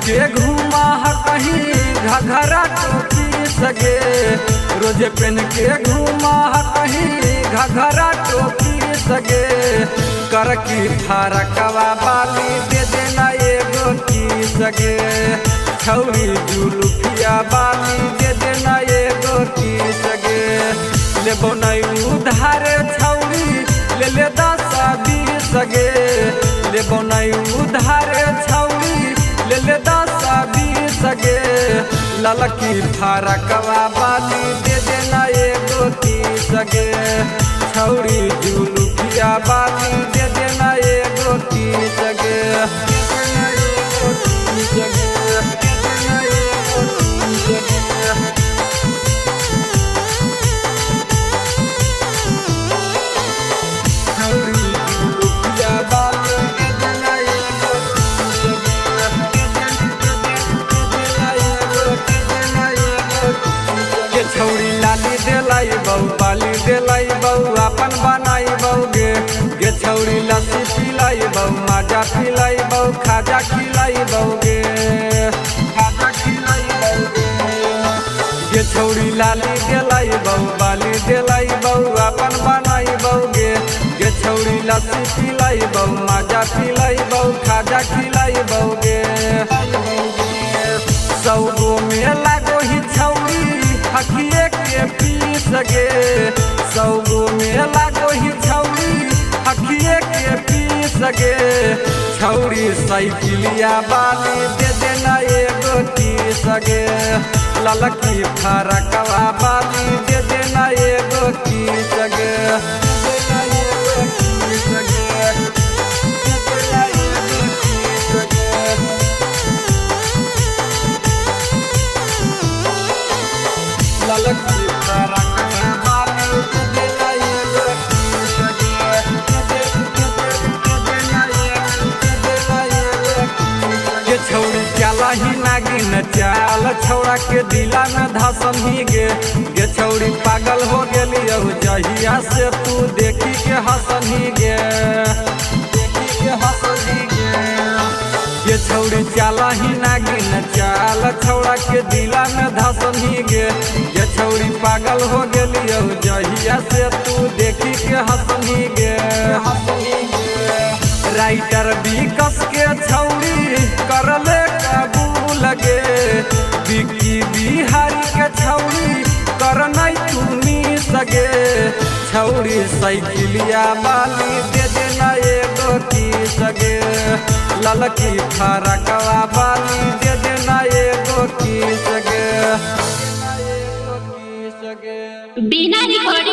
के घूमा कहीं घघरा टोपी सगे, रोज पहन के घूमा कहीं घघरा टोपी सगे। कर की फरकवा बाली दे देना एगो की सगे, छौरी जुलुफिया बाली दे देना एगो की सगे। लेबो नहीं उधार छौरी ले ले 10-20 सगे, लेबो नहीं उधार छौरी ले ले 10-20 सगे। ललकी फरकवा बाली दे देना एगो की सगे, छौरी जुलुफिया बाली दे देना एगो की सगे। छौरी लाली देलाई बहू बाली देलाई बहू अपन बनाई बहू गे छौरी लस्सी पिलाई बहू माजा पिलाई बहू खाजा खिलाई बहू खाजा खिलाई बहू गे छौरी लाली देलाई बहू बाली देलाई बहू अपन बनाई बहू गे छौरी लस्सी पिलाई बहू माजा पिलाई बहू खाजा खिलाई बहू सौगो में लागो ही छौरी हकिए के पी सगे, सौगो में लागो ही छौरी हकिए के पी सगे। छौरी साइकिलिया बाली दे देना एगो की सगे, ललकी फरकवा बाली दे देना एगो की सगे। छौरी चला ही नागिन चाल छौड़ा के दिला में धसन ही गे छौरी पागल हो गेली जहिया से तू देखी के हसन ही गे, देखी के हसन ही गे छौरी चला ही नागिन चाल छौड़ा के दिला में धसन ही गे छौरी पागल हो गेली जहिया से तू देखी के हसन ही गे। राइटर विकस के छौरी करले काबू लगे, बिक्की बिहारी के छौरी कर नहीं तुमी सगे। छौरी साइकिलिया बाली दे देना एगो की सगे, ललकी फरकवा बाली दे देना एगो की सगे। बिना रिकॉर्डिंग